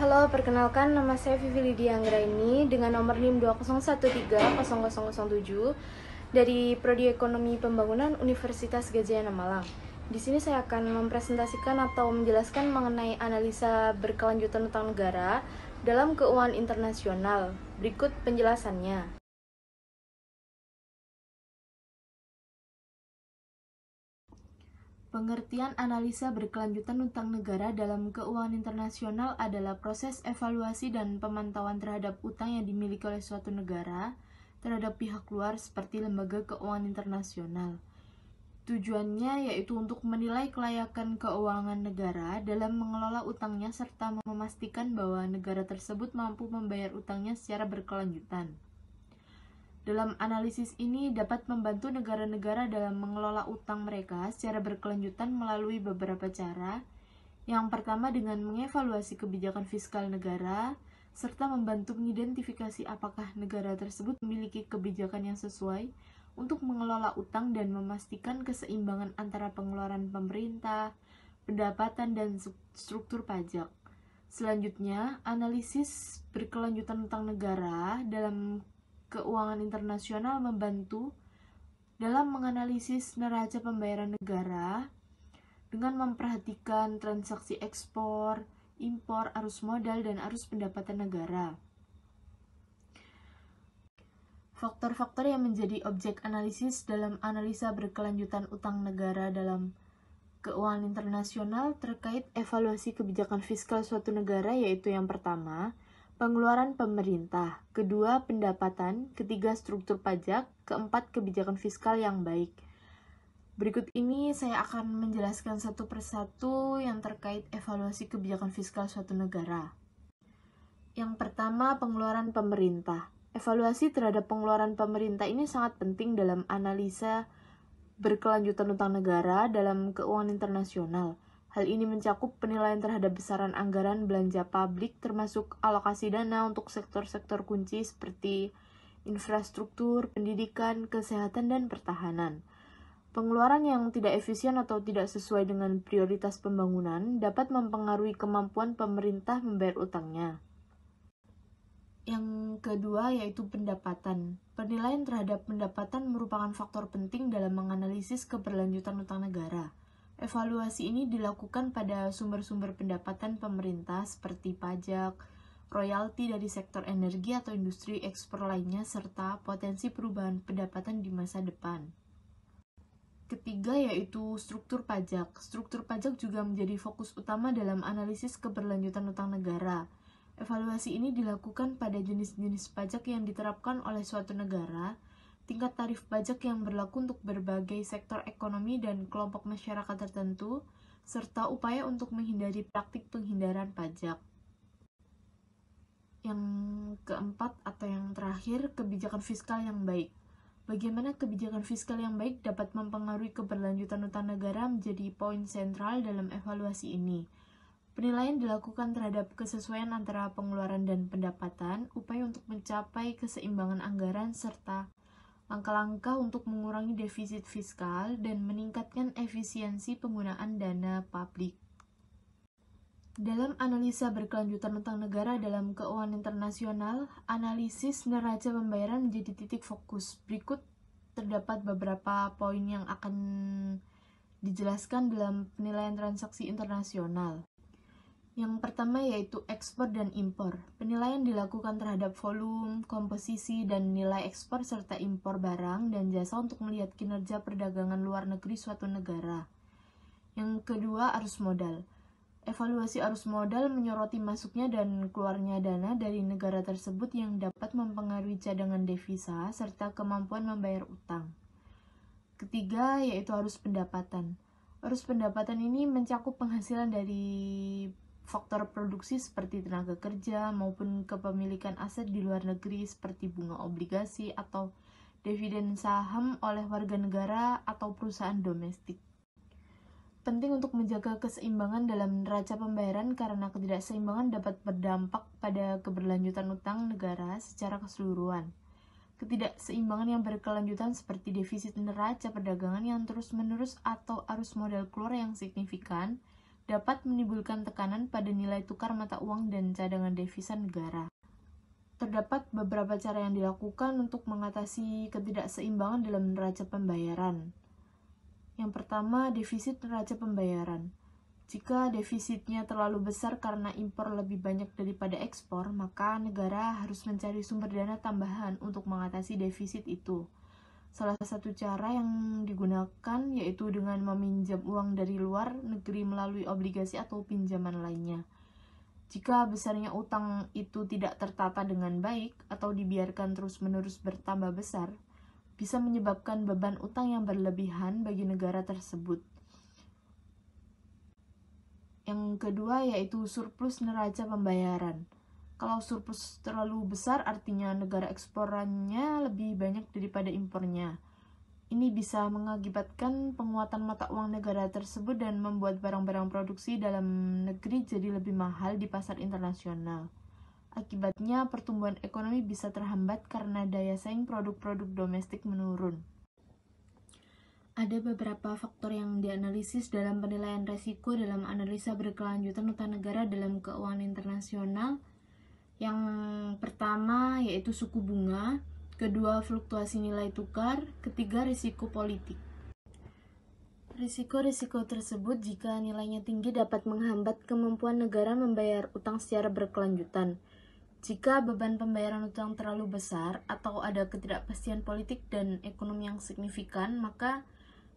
Halo, perkenalkan nama saya Vivi Lydia Anggraini dengan nomor NIM 201300007 dari Prodi Ekonomi Pembangunan Universitas Gadjah Malang. Di sini saya akan mempresentasikan atau menjelaskan mengenai analisa berkelanjutan utang negara dalam keuangan internasional. Berikut penjelasannya. Pengertian analisa berkelanjutan utang negara dalam keuangan internasional adalah proses evaluasi dan pemantauan terhadap utang yang dimiliki oleh suatu negara terhadap pihak luar seperti lembaga keuangan internasional. Tujuannya yaitu untuk menilai kelayakan keuangan negara dalam mengelola utangnya serta memastikan bahwa negara tersebut mampu membayar utangnya secara berkelanjutan. Dalam analisis ini dapat membantu negara-negara dalam mengelola utang mereka secara berkelanjutan melalui beberapa cara. Yang pertama dengan mengevaluasi kebijakan fiskal negara, serta membantu mengidentifikasi apakah negara tersebut memiliki kebijakan yang sesuai untuk mengelola utang dan memastikan keseimbangan antara pengeluaran pemerintah, pendapatan, dan struktur pajak. Selanjutnya, analisis berkelanjutan utang negara dalam keuangan internasional membantu dalam menganalisis neraca pembayaran negara dengan memperhatikan transaksi ekspor, impor, arus modal, dan arus pendapatan negara. Faktor-faktor yang menjadi objek analisis dalam analisa berkelanjutan utang negara dalam keuangan internasional terkait evaluasi kebijakan fiskal suatu negara, yaitu yang pertama, pengeluaran pemerintah, kedua, pendapatan, ketiga, struktur pajak, keempat, kebijakan fiskal yang baik. Berikut ini saya akan menjelaskan satu persatu yang terkait evaluasi kebijakan fiskal suatu negara. Yang pertama, pengeluaran pemerintah. Evaluasi terhadap pengeluaran pemerintah ini sangat penting dalam analisa berkelanjutan utang negara dalam keuangan internasional. Hal ini mencakup penilaian terhadap besaran anggaran belanja publik termasuk alokasi dana untuk sektor-sektor kunci seperti infrastruktur, pendidikan, kesehatan, dan pertahanan. Pengeluaran yang tidak efisien atau tidak sesuai dengan prioritas pembangunan dapat mempengaruhi kemampuan pemerintah membayar utangnya. Yang kedua yaitu pendapatan. Penilaian terhadap pendapatan merupakan faktor penting dalam menganalisis keberlanjutan utang negara. Evaluasi ini dilakukan pada sumber-sumber pendapatan pemerintah seperti pajak, royalti dari sektor energi atau industri ekspor lainnya, serta potensi perubahan pendapatan di masa depan. Ketiga yaitu struktur pajak. Struktur pajak juga menjadi fokus utama dalam analisis keberlanjutan utang negara. Evaluasi ini dilakukan pada jenis-jenis pajak yang diterapkan oleh suatu negara, tingkat tarif pajak yang berlaku untuk berbagai sektor ekonomi dan kelompok masyarakat tertentu, serta upaya untuk menghindari praktik penghindaran pajak. Yang keempat atau yang terakhir, kebijakan fiskal yang baik. Bagaimana kebijakan fiskal yang baik dapat mempengaruhi keberlanjutan utang negara menjadi poin sentral dalam evaluasi ini. Penilaian dilakukan terhadap kesesuaian antara pengeluaran dan pendapatan, upaya untuk mencapai keseimbangan anggaran, serta langkah-langkah untuk mengurangi defisit fiskal dan meningkatkan efisiensi penggunaan dana publik. Dalam analisa berkelanjutan utang negara dalam keuangan internasional, analisis neraca pembayaran menjadi titik fokus. Berikut terdapat beberapa poin yang akan dijelaskan dalam penilaian transaksi internasional. Yang pertama yaitu ekspor dan impor. Penilaian dilakukan terhadap volume, komposisi, dan nilai ekspor serta impor barang dan jasa untuk melihat kinerja perdagangan luar negeri suatu negara. Yang kedua, arus modal. Evaluasi arus modal menyoroti masuknya dan keluarnya dana dari negara tersebut yang dapat mempengaruhi cadangan devisa serta kemampuan membayar utang. Ketiga yaitu arus pendapatan. Arus pendapatan ini mencakup penghasilan dari faktor produksi seperti tenaga kerja maupun kepemilikan aset di luar negeri seperti bunga obligasi atau dividen saham oleh warga negara atau perusahaan domestik. Penting untuk menjaga keseimbangan dalam neraca pembayaran karena ketidakseimbangan dapat berdampak pada keberlanjutan utang negara secara keseluruhan. Ketidakseimbangan yang berkelanjutan seperti defisit neraca perdagangan yang terus-menerus atau arus modal keluar yang signifikan dapat menimbulkan tekanan pada nilai tukar mata uang dan cadangan devisa negara. Terdapat beberapa cara yang dilakukan untuk mengatasi ketidakseimbangan dalam neraca pembayaran. Yang pertama, defisit neraca pembayaran. Jika defisitnya terlalu besar karena impor lebih banyak daripada ekspor, maka negara harus mencari sumber dana tambahan untuk mengatasi defisit itu. Salah satu cara yang digunakan yaitu dengan meminjam uang dari luar negeri melalui obligasi atau pinjaman lainnya. Jika besarnya utang itu tidak tertata dengan baik atau dibiarkan terus-menerus bertambah besar, bisa menyebabkan beban utang yang berlebihan bagi negara tersebut. Yang kedua yaitu surplus neraca pembayaran. Kalau surplus terlalu besar artinya negara eksporannya lebih banyak daripada impornya. Ini bisa mengakibatkan penguatan mata uang negara tersebut dan membuat barang-barang produksi dalam negeri jadi lebih mahal di pasar internasional. Akibatnya, pertumbuhan ekonomi bisa terhambat karena daya saing produk-produk domestik menurun. Ada beberapa faktor yang dianalisis dalam penilaian risiko dalam analisa berkelanjutan utang negara dalam keuangan internasional. Yang pertama yaitu suku bunga, kedua fluktuasi nilai tukar, ketiga risiko politik. Risiko-risiko tersebut jika nilainya tinggi dapat menghambat kemampuan negara membayar utang secara berkelanjutan. Jika beban pembayaran utang terlalu besar atau ada ketidakpastian politik dan ekonomi yang signifikan, maka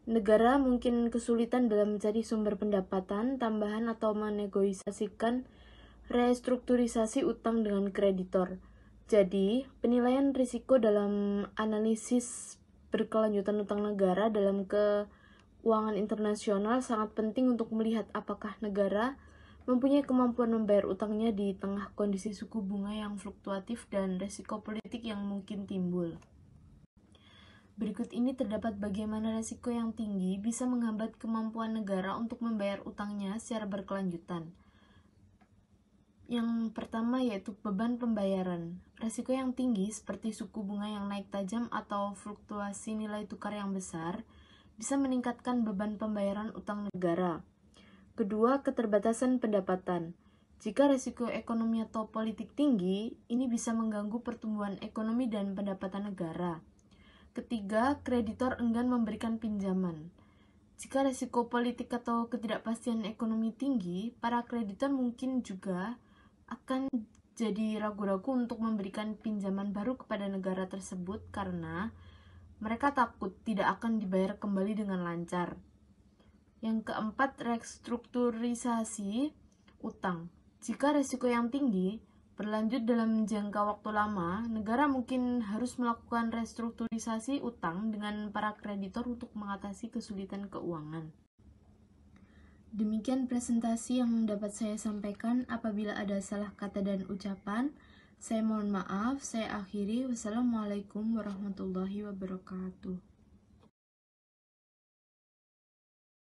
negara mungkin kesulitan dalam mencari sumber pendapatan tambahan atau menegosiasikan restrukturisasi utang dengan kreditor. Jadi, penilaian risiko dalam analisis berkelanjutan utang negara dalam keuangan internasional sangat penting untuk melihat apakah negara mempunyai kemampuan membayar utangnya di tengah kondisi suku bunga yang fluktuatif dan risiko politik yang mungkin timbul. Berikut ini terdapat bagaimana risiko yang tinggi bisa menghambat kemampuan negara untuk membayar utangnya secara berkelanjutan. Yang pertama yaitu beban pembayaran. Risiko yang tinggi seperti suku bunga yang naik tajam atau fluktuasi nilai tukar yang besar bisa meningkatkan beban pembayaran utang negara. Kedua, keterbatasan pendapatan. Jika risiko ekonomi atau politik tinggi, ini bisa mengganggu pertumbuhan ekonomi dan pendapatan negara. Ketiga, kreditor enggan memberikan pinjaman. Jika risiko politik atau ketidakpastian ekonomi tinggi, para kreditor mungkin juga akan jadi ragu-ragu untuk memberikan pinjaman baru kepada negara tersebut karena mereka takut tidak akan dibayar kembali dengan lancar. Yang keempat, restrukturisasi utang. Jika risiko yang tinggi berlanjut dalam jangka waktu lama, negara mungkin harus melakukan restrukturisasi utang dengan para kreditor untuk mengatasi kesulitan keuangan. Demikian presentasi yang dapat saya sampaikan. Apabila ada salah kata dan ucapan, saya mohon maaf. Saya akhiri. Wassalamualaikum warahmatullahi wabarakatuh.